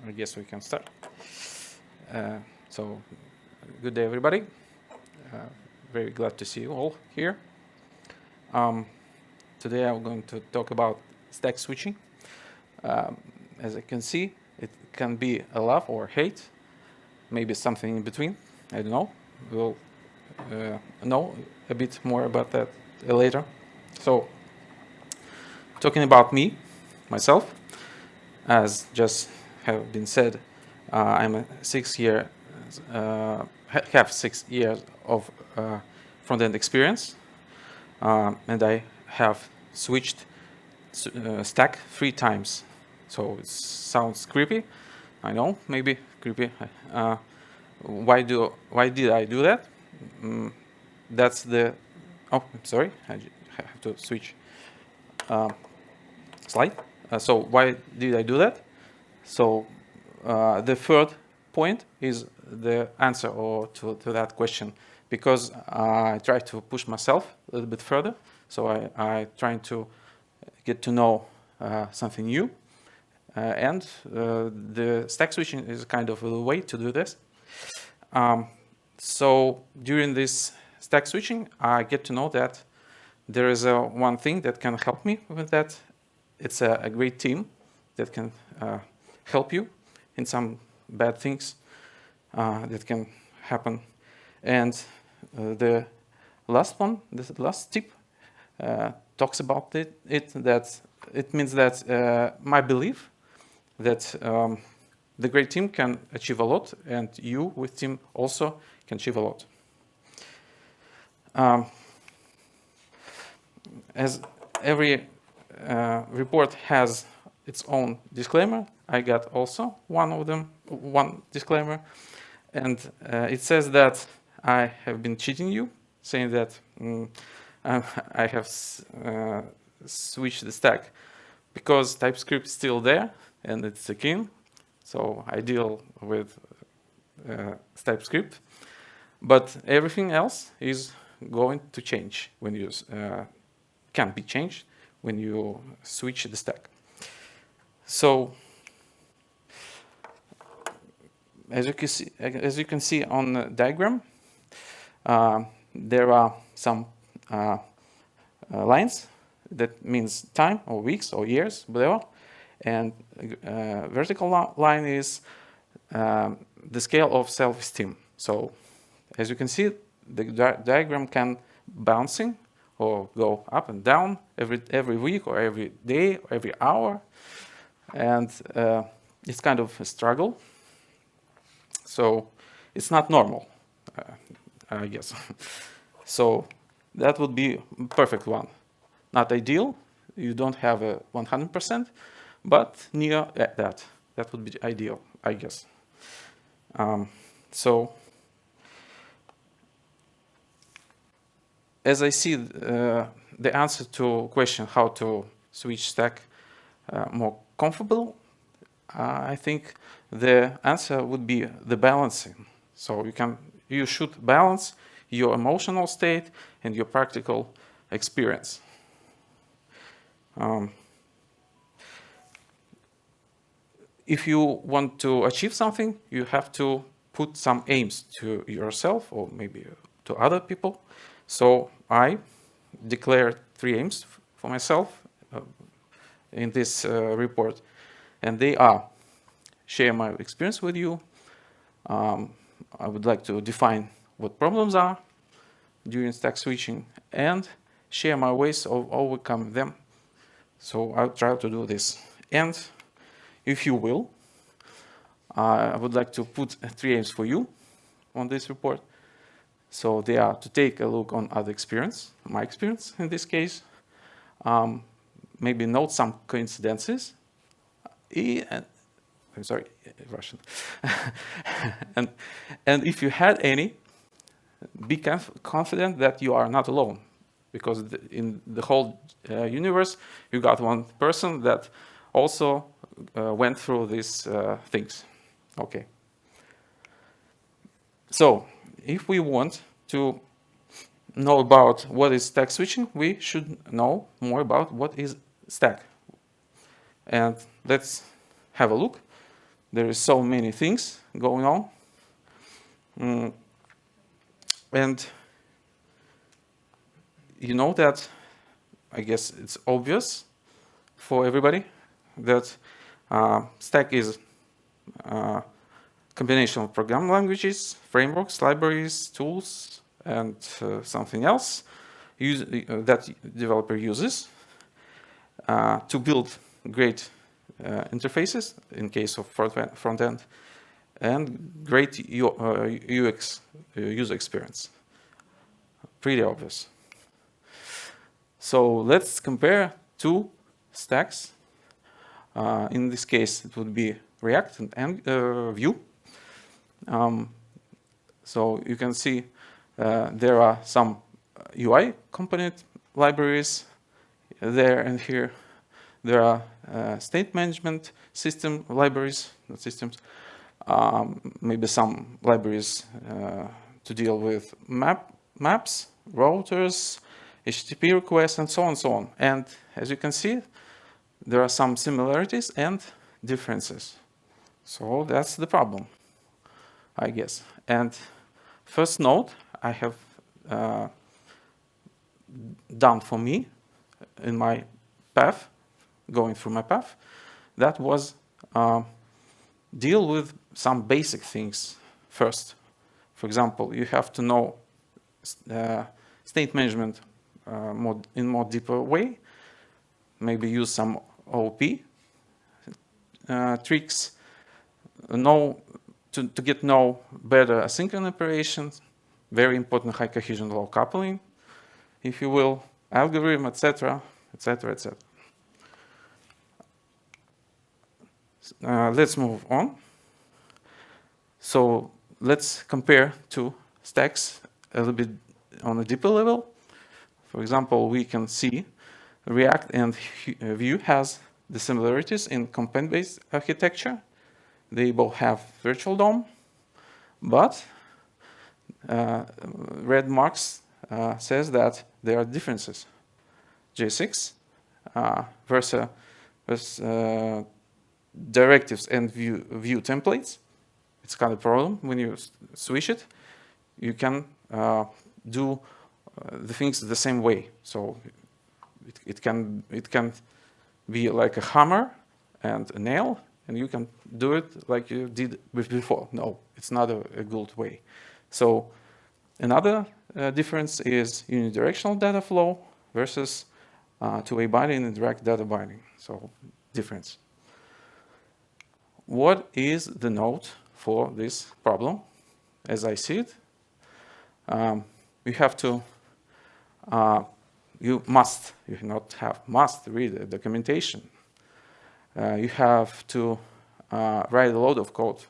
I guess we can start. So, good day, everybody. Very glad to see you all here. Today I'm going to talk about stack switching. As you can see, it can be a love or hate, maybe something in between. I don't know. We'll know a bit more about that later. So, talking about me, myself, as just have been said, I'm a 6 year, have 6 years of front-end experience, and I have switched stack 3 times. So it sounds creepy. I know, maybe creepy. Why did I do that? That's the. Oh, sorry. I have to switch slide. So why did I do that? So the third point is the answer to that question, because I try to push myself a little bit further. So I trying to get to know something new, and the stack switching is kind of a way to do this. So during this stack switching, I get to know that there is one thing that can help me with that. It's a great team that can help you in some bad things that can happen. And the last one, the last tip, talks about that it means that my belief that the great team can achieve a lot, and you with team also can achieve a lot. As every report has its own disclaimer, I got also one disclaimer, and it says that I have been cheating you, saying that I have switched the stack because TypeScript is still there and it's a king. So I deal with TypeScript, but everything else is going to change when you can be changed when you switch the stack. So as you can see on the diagram, there are some lines that means time or weeks or years, whatever, and vertical line is the scale of self-esteem. So as you can see, the diagram can bouncing or go up and down every week or every day or every hour, and it's kind of a struggle. So it's not normal, I guess. So that would be a perfect one. Not ideal. You don't have a 100%, but near that. That would be ideal, I guess. So as I see the answer to question how to switch stack more comfortable, I think the answer would be the balancing. So you should balance your emotional state and your practical experience. If you want to achieve something, you have to put some aims to yourself or maybe to other people. So I declared 3 aims for myself in this report, and they are: share my experience with you. I would like to define what problems are during stack switching and share my ways of overcoming them. So I'll try to do this. And if you will, I would like to put 3 aims for you on this report. So they are to take a look on other experience, my experience in this case, maybe note some coincidences, I'm sorry, Russian. and if you had any, be confident that you are not alone, because in the whole universe, you got one person that also went through these things. Okay. So if we want to know about what is stack switching, we should know more about what is stack. And let's have a look There is so many things going on. And you know that, I guess it's obvious for everybody, that stack is a combination of programming languages, frameworks, libraries, tools, and something else that developer uses to build great interfaces in case of front-end, and great UX, user experience. Pretty obvious. So let's compare two stacks. In this case, it would be React and Vue. So you can see there are some UI component libraries there and here. There are state management system libraries, not systems, maybe some libraries to deal with maps, routers, HTTP requests, and so on and so on. And as you can see, there are some similarities and differences. So that's the problem, I guess. And first note I have done for me in my path, going through my path, that was deal with some basic things first. For example, you have to know state management in more deeper way, maybe use some OOP tricks, to get know better asynchronous operations, very important high cohesion, low coupling, if you will, algorithm, etc., etc., etc. Let's move on. So let's compare two stacks a little bit on a deeper level. For example, we can see React and Vue has the similarities in component-based architecture. They both have virtual DOM, but red marks says that there are differences. JSX versus directives and view templates. It's kind of a problem when you switch it. You can do the things the same way. So it can be like a hammer and a nail, and you can do it like you did before. No, it's not a good way. So another difference is unidirectional data flow versus two-way binding and direct data binding. So difference. What is the node for this problem? As I see it, you have to, you must read the documentation. You have to write a load of code.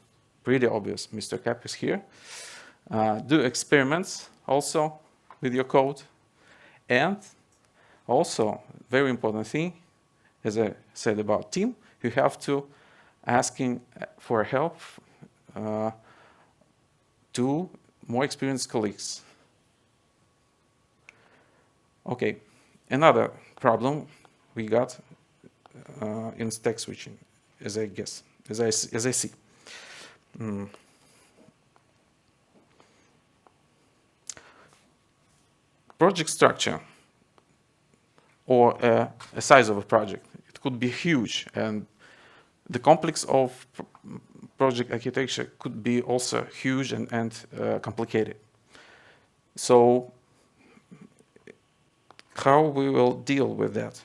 Pretty obvious. Mr. Cap is here. Do experiments also with your code. And also, very important thing, as I said about team, you have to asking for help to more experienced colleagues. Okay, another problem we got in stack switching, as I see. Project structure or a size of a project. It could be huge, and the complex of project architecture could be also huge and complicated. So how we will deal with that?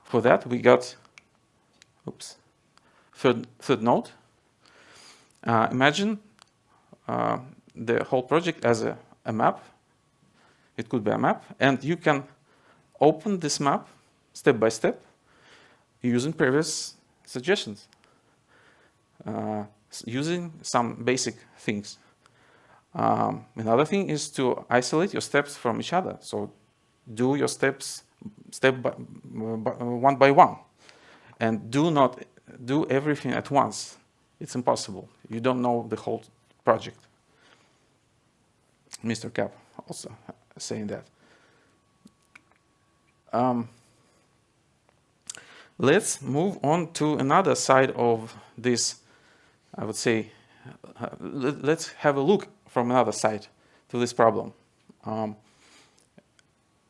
For that, we got third node. Imagine the whole project as a map. It could be a map, and you can open this map step by step using previous suggestions, using some basic things. Another thing is to isolate your steps from each other. So do your steps one by one, and do not do everything at once. It's impossible. You don't know the whole project. Mr. Cap also saying that. Let's move on to another side of this. I would say, let's have a look from another side to this problem.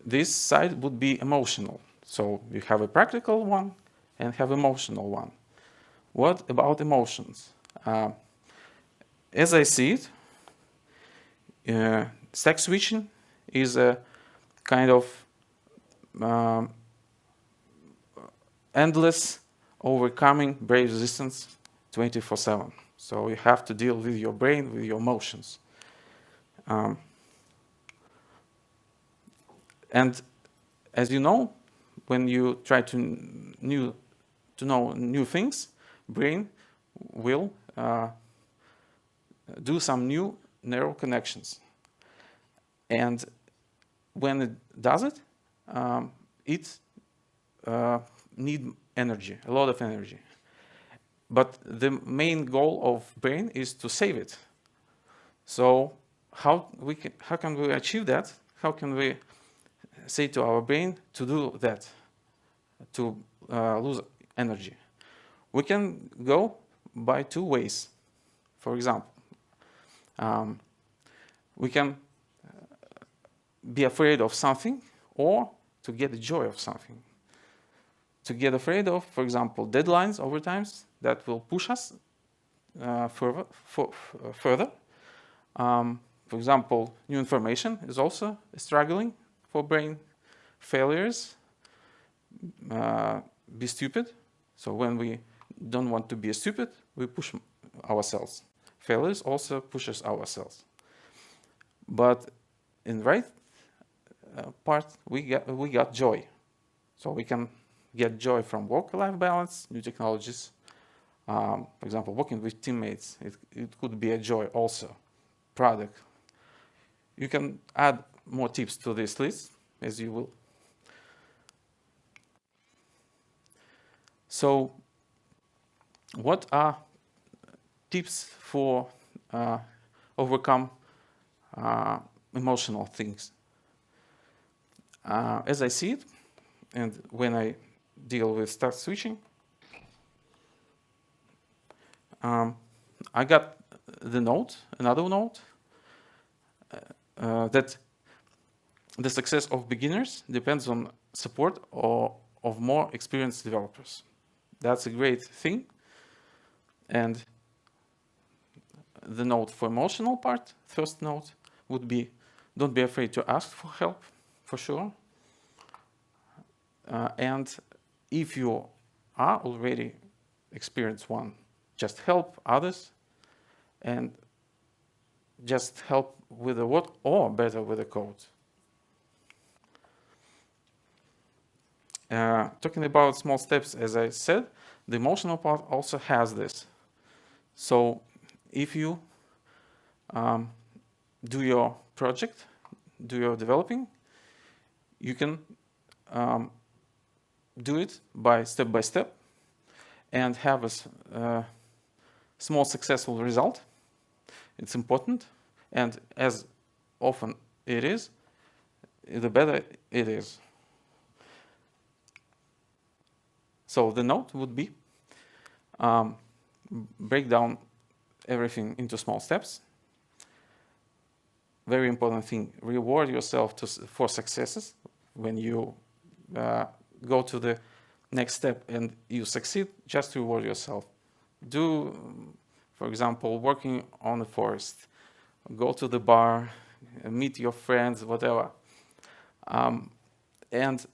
This side would be emotional. So you have a practical one and have emotional one. What about emotions? As I see it, stack switching is a kind of endless overcoming brain resistance 24/7. So you have to deal with your brain, with your emotions. And as you know, when you try to know new things, brain will do some new neural connections. And when it does it, it needs energy, a lot of energy. But the main goal of brain is to save it. So how can we achieve that? How can we say to our brain to do that, to lose energy? We can go by two ways. For example, we can be afraid of something or to get the joy of something. To get afraid of, for example, deadlines over times that will push us further. For example, new information is also struggling for brain. Failures, be stupid. So when we don't want to be stupid, we push ourselves. Failures also pushes ourselves. But in right part, we got joy. So we can get joy from work-life balance, new technologies. For example, working with teammates, it could be a joy also. Product. You can add more tips to this list, as you will. So what are tips for overcome emotional things? As I see it, and when I deal with stack switching, I got the note, another note, that the success of beginners depends on support of more experienced developers. That's a great thing. And the note for emotional part, first note, would be don't be afraid to ask for help, for sure. And if you are already experienced one, just help others and just help with the what, or better with the code. Talking about small steps, as I said, the emotional part also has this. So if you do your project, do your developing, you can do it by step and have a small successful result. It's important, and as often it is, the better it is. So the note would be break down everything into small steps. Very important thing, reward yourself for successes. When you go to the next step and you succeed, just reward yourself. Do, for example, working on the forest, go to the bar, meet your friends, whatever. And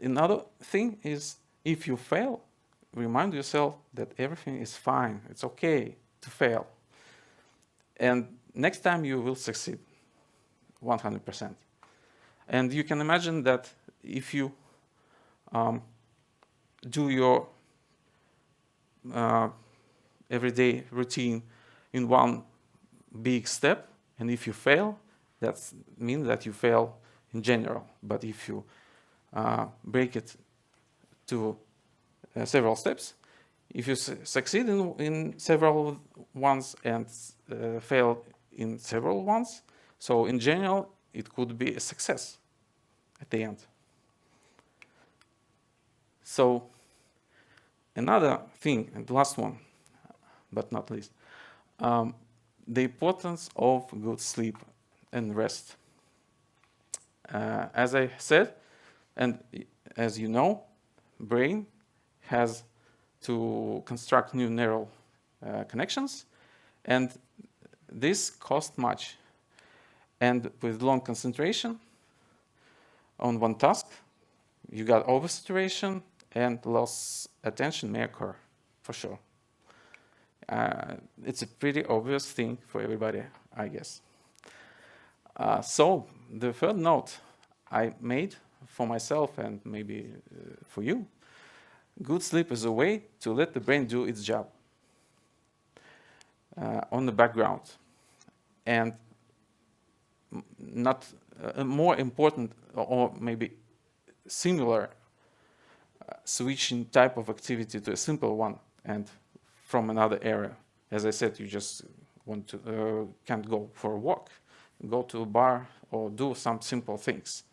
another thing is, if you fail, remind yourself that everything is fine. It's okay to fail. And next time you will succeed 100%. And you can imagine that if you do your everyday routine in one big step, and if you fail, that means that you fail in general. But if you break it to several steps, if you succeed in several ones and fail in several ones, so in general, it could be a success at the end. So Another thing, and the last one, but not least, the importance of good sleep and rest. As I said, and as you know, brain has to construct new neural connections, and this costs much. And with long concentration on one task, you got oversaturation and loss attention may occur, for sure. It's a pretty obvious thing for everybody, I guess. So the third note I made for myself and maybe for you, good sleep is a way to let the brain do its job on the background. And not more important or maybe similar switching type of activity to a simple one and from another area. As I said, you just want to can't go for a walk, go to a bar or do some simple things.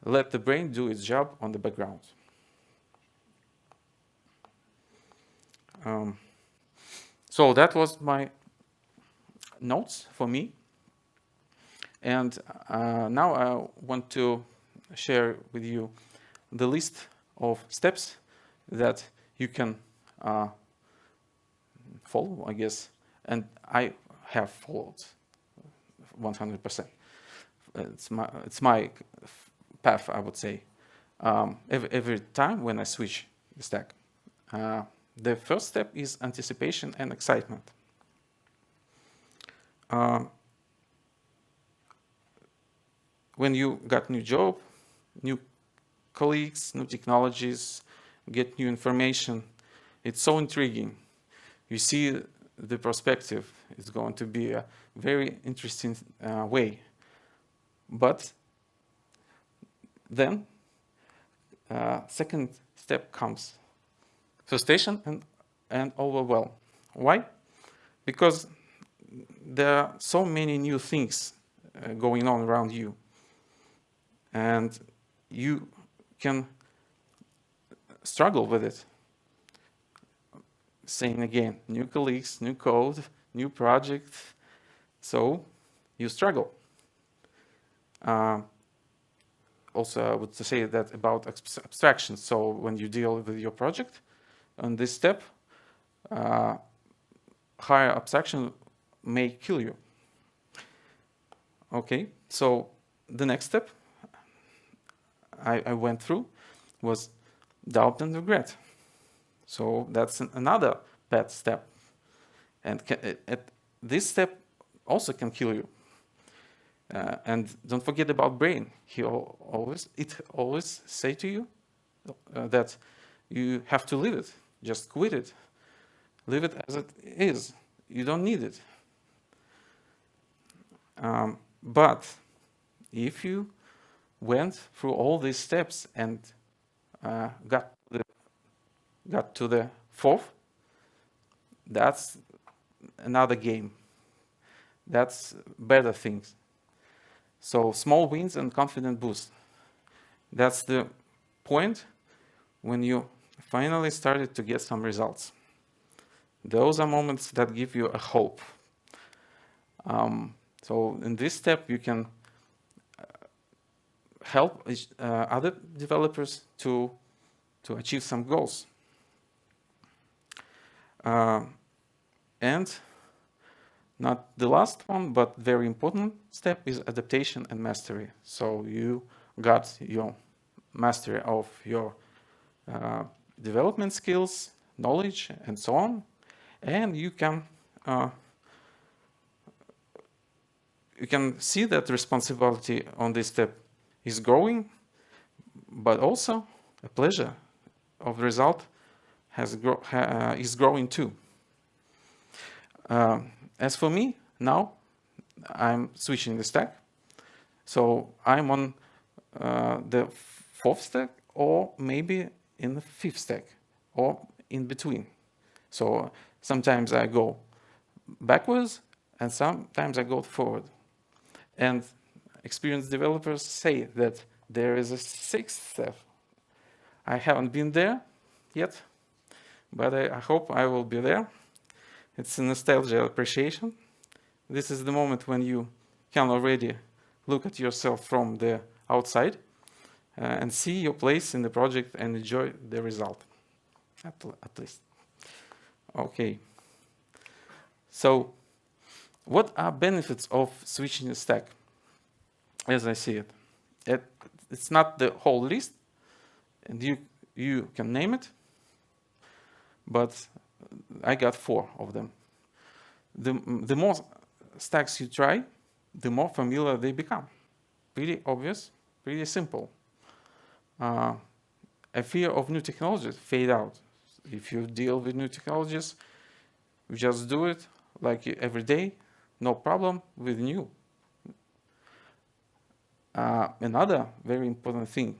Let the brain do its job on the background. So that was my notes for me. And now I want to share with you the list of steps that you can follow, I guess. And I have followed 100%. It's my path, I would say. Every time when I switch the stack. The first step is anticipation and excitement. When you got new job, new colleagues, new technologies, get new information, it's so intriguing. You see the perspective. It's going to be a very interesting way. But then, second step comes frustration and overwhelm. Why? Because there are so many new things going on around you. And you can struggle with it. Saying again, new colleagues, new code, new project. So you struggle. Also, I would say that about abstraction. So when you deal with your project, on this step, higher abstraction may kill you. Okay, so the next step I went through was doubt and regret. So that's another bad step. And this step also can kill you. And don't forget about brain. It always say to you that you have to leave it. Just quit it. Leave it as it is. You don't need it. But if you went through all these steps and got to the fourth, that's another game. That's better things. So small wins and confident boost. That's the point when you finally started to get some results. Those are moments that give you a hope. So in this step, you can help other developers to achieve some goals. And not the last one, but very important step is adaptation and mastery. So you got your mastery of your development skills, knowledge, and so on, and you can see that responsibility on this step is growing, but also a pleasure of the result is growing too. As for me, now I'm switching the stack. So I'm on the fourth stack, or maybe in the fifth stack, or in between. So sometimes I go backwards, and sometimes I go forward. And experienced developers say that there is a sixth step. I haven't been there yet, but I hope I will be there. It's a nostalgia appreciation. This is the moment when you can already look at yourself from the outside and see your place in the project and enjoy the result, at least. Okay. So, what are benefits of switching the stack? As I see it, it's not the whole list, and you can name it, but I got 4 of them. The more stacks you try, the more familiar they become. Pretty obvious, pretty simple. A fear of new technologies fade out. If you deal with new technologies, you just do it like every day, no problem with new. Another very important thing,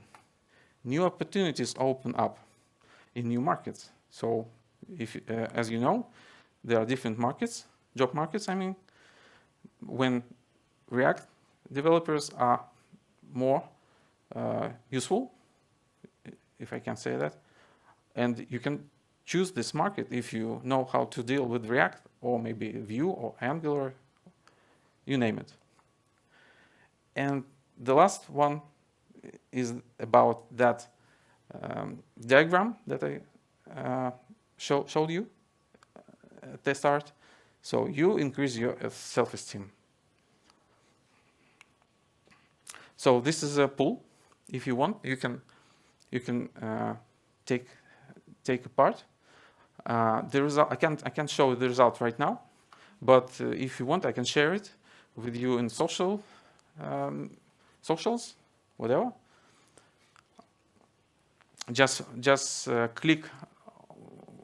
new opportunities open up in new markets. So, as you know, there are different markets, job markets, I mean, when React developers are more useful, if I can say that, and you can choose this market if you know how to deal with React or maybe Vue or Angular, you name it. And the last one is about that diagram that I showed you at the start. So you increase your self-esteem. So this is a pool. If you want, you can take a part. The result I can't show the result right now, but if you want, I can share it with you in socials, whatever. Just click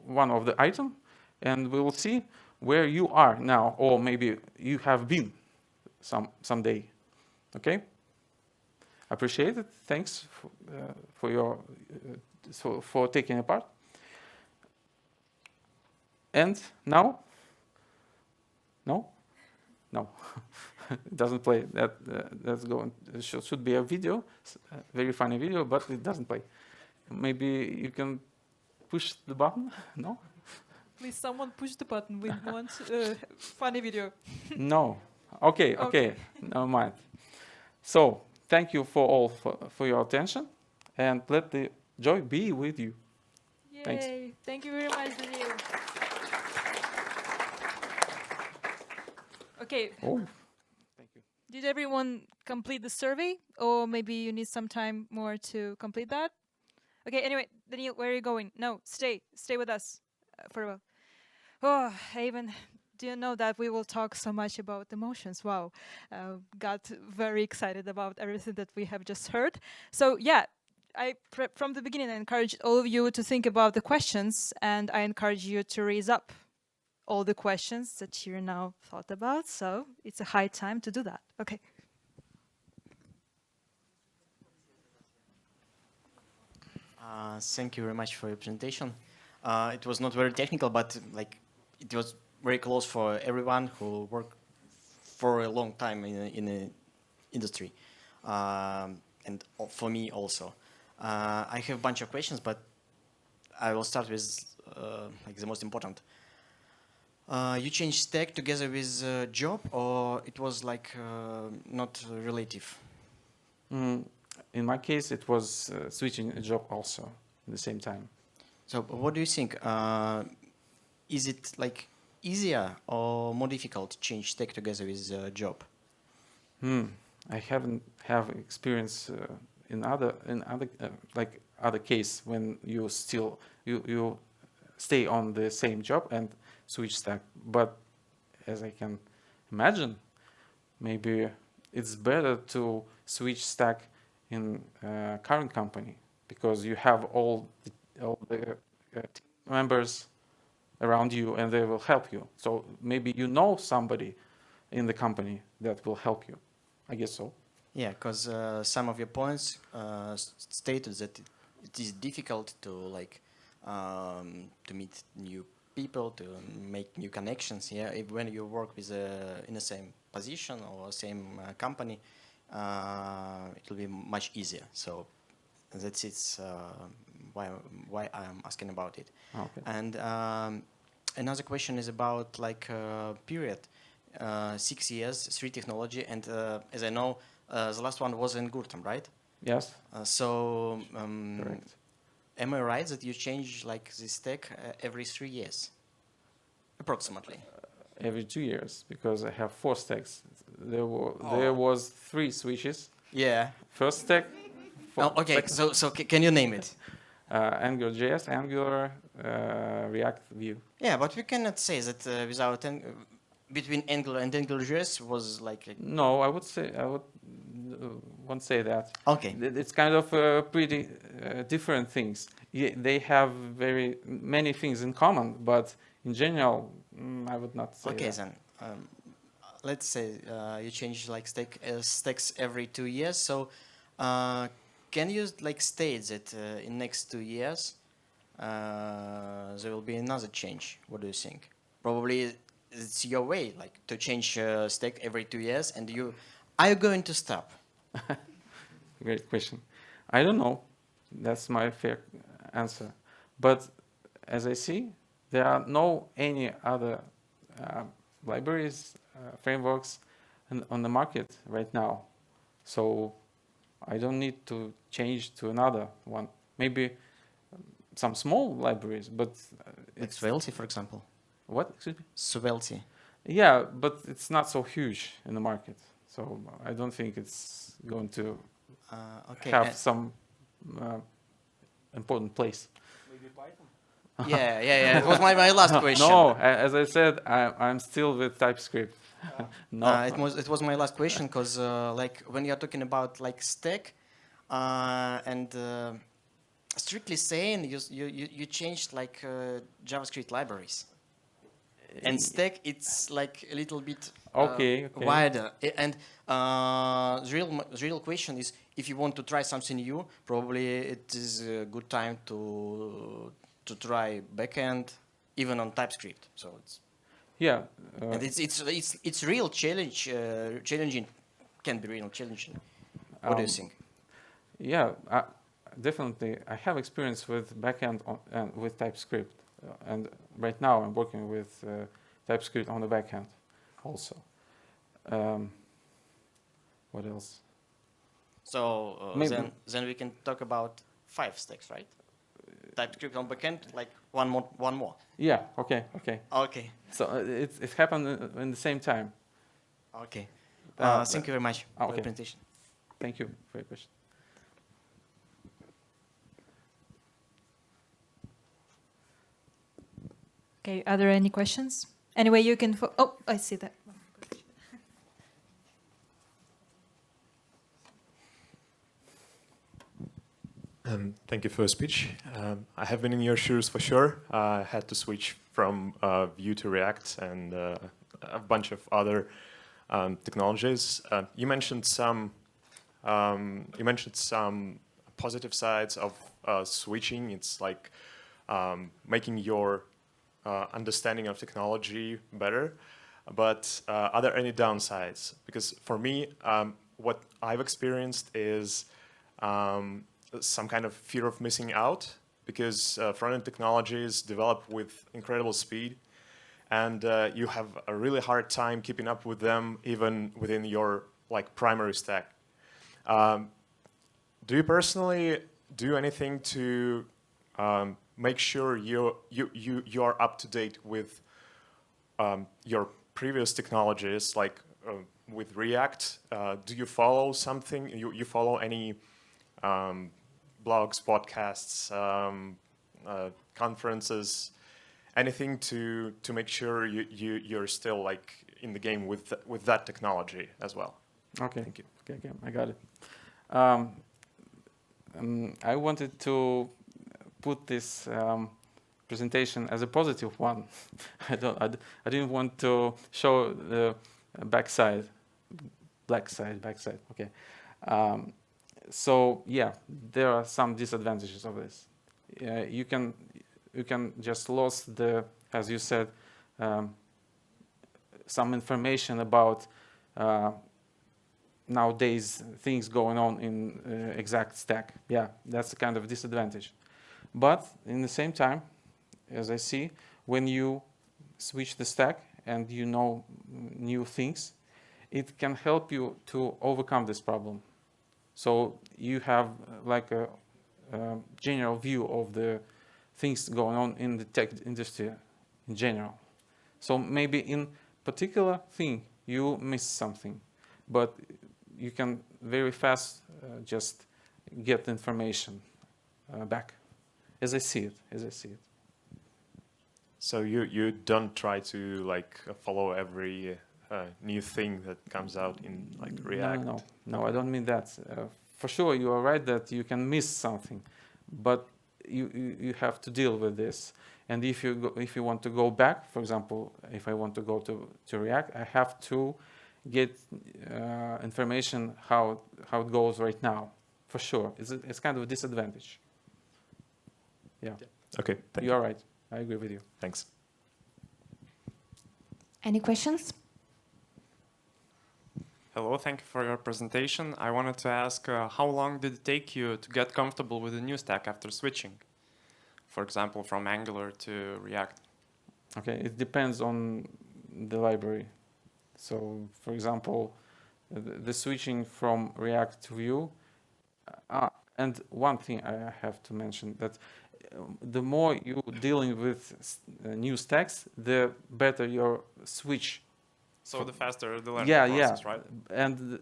one of the item, and we will see where you are now, or maybe you have been someday. Okay. Appreciate it. Thanks for taking a part. And now, no, it doesn't play. That's going. Should be a video, a very funny video, but it doesn't play. Maybe you can push the button. No. Please, someone push the button. We want funny video. No. Okay. Never mind. So thank you for your attention, and let the joy be with you. Yay! Thanks. Thank you very much, Daniil. Okay. Oh, thank you. Did everyone complete the survey, or maybe you need some time more to complete that? Okay. Anyway, Daniil, where are you going? No, stay with us for a while. Oh, I even didn't know that we will talk so much about emotions. Wow, got very excited about everything that we have just heard. So yeah, from the beginning I encouraged all of you to think about the questions, and I encourage you to raise up all the questions that you're now thought about. So it's a high time to do that. Okay. Thank you very much for your presentation. It was not very technical, but it was very close for everyone who worked for a long time in the industry, and for me also. I have a bunch of questions, but I will start with the most important. You changed stack together with job, or it was not relative? In my case, it was switching a job also at the same time. So what do you think? Is it easier or more difficult to change stack together with job? I haven't have experience in other case when you still you stay on the same job and switch stack. But as I can imagine, maybe it's better to switch stack in current company because you have all the team members around you and they will help you. So maybe you know somebody in the company that will help you. I guess so. Yeah, because some of your points stated that it is difficult to meet new people, to make new connections. Yeah, when you work with in the same position or same company, it will be much easier. So that's why why I'm asking about it. Okay. And another question is about like period, 6 years, 3 technology, and as I know, the last one was in Gurtam, right? Yes. So Correct. am I right that you change like the stack every 3 years, approximately? Every 2 years, because I have 4 stacks. There Oh. was 3 switches. Yeah. First stack. Oh, okay. So can you name it? AngularJS, Angular, React, Vue. Yeah, but we cannot say that without between Angular and AngularJS was like. No, I won't say that. Okay. It's kind of pretty different things. They have very many things in common, but in general, I would not say Okay, that. then let's say you change like stacks every 2 years. So can you like state that in next 2 years there will be another change? What do you think? Probably it's your way, like to change stack every 2 years, and are you going to stop? Great question. I don't know. That's my fair answer. But as I see, there are no any other libraries, frameworks on the market right now. So I don't need to change to another one. Maybe some small libraries, but Like Svelte, for example. what? Excuse me? Svelte. Yeah, but it's not so huge in the market. So I don't think it's going to Okay. have some important place. Maybe Python? Yeah. It was my last question. No, as I said, I'm still with TypeScript. No. It was my last question because like when you're talking about like stack and strictly saying you changed like JavaScript libraries and stack it's like a little bit Okay. wider. And the real question is if you want to try something new, probably it is a good time to try backend even on TypeScript. So it's. Yeah. And it's real challenge, challenging, can be real challenging. What do you think? Yeah, definitely. I have experience with backend and with TypeScript, and right now I'm working with TypeScript on the backend, also. What else? So Maybe- then we can talk about 5 stacks, right? TypeScript on backend, like one more. Yeah. Okay. Okay. So it happened in the same time. Okay. Uh, Thank you very much for okay. the presentation. Thank you for your question. Okay, are there any questions? Anyway, you can. Oh, I see that. Thank you for your speech. I have been in your shoes for sure. I had to switch from Vue to React and a bunch of other technologies. You mentioned some positive sides of switching. It's like making your understanding of technology better. But are there any downsides? Because for me, what I've experienced is some kind of fear of missing out, because front-end technologies develop with incredible speed, and you have a really hard time keeping up with them even within your like primary stack. Do you personally do anything to make sure you are up to date with your previous technologies, like with React? Do you follow something? You follow any blogs, podcasts, conferences, anything to make sure you're still like in the game with that technology as well? Okay. Thank you. Okay, I got it. I wanted to put this presentation as a positive one. I didn't want to show the black side. Okay. So yeah, there are some disadvantages of this. You can just lose the, as you said, some information about nowadays things going on in exact stack. Yeah, that's a kind of disadvantage. But in the same time, as I see, when you switch the stack and you know new things, it can help you to overcome this problem. So you have like a general view of the things going on in the tech industry in general. So maybe in particular thing you miss something, but you can very fast just get information back, as I see it. So you don't try to like follow every new thing that comes out in like React? No, I don't mean that. For sure, you are right that you can miss something, but you have to deal with this. And if you want to go back, for example, if I want to go to React, I have to get information how it goes right now. For sure, it's kind of a disadvantage. Yeah. Okay, thank you. You're right. I agree with you. Thanks. Any questions? Hello, thank you for your presentation. I wanted to ask, how long did it take you to get comfortable with the new stack after switching? For example, from Angular to React. Okay, it depends on the library. So, for example, the switching from React to Vue, and one thing I have to mention, that the more you're dealing with new stacks, the better your switch. So the faster the learning Yeah, process, yeah. right? And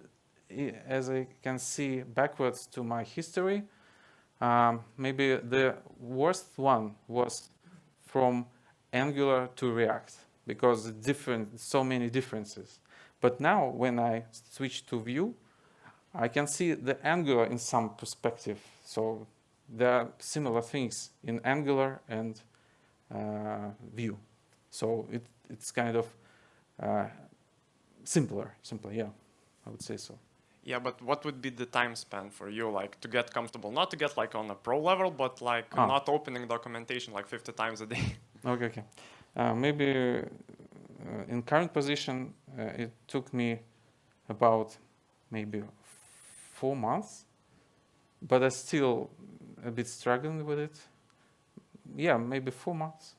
as I can see backwards to my history, maybe the worst one was from Angular to React, because so many differences. But now when I switch to Vue, I can see the Angular in some perspective. So there are similar things in Angular and Vue. So it's kind of simpler, yeah, I would say so. Yeah, but what would be the time span for you, like, to get comfortable? Not to get, like, on a pro level, but, like, not opening documentation, like, 50 times a day. Okay. Maybe in current position, it took me about maybe 4 months, but I'm still a bit struggling with it. Yeah, maybe 4 months.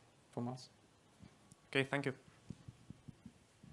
Okay, thank you.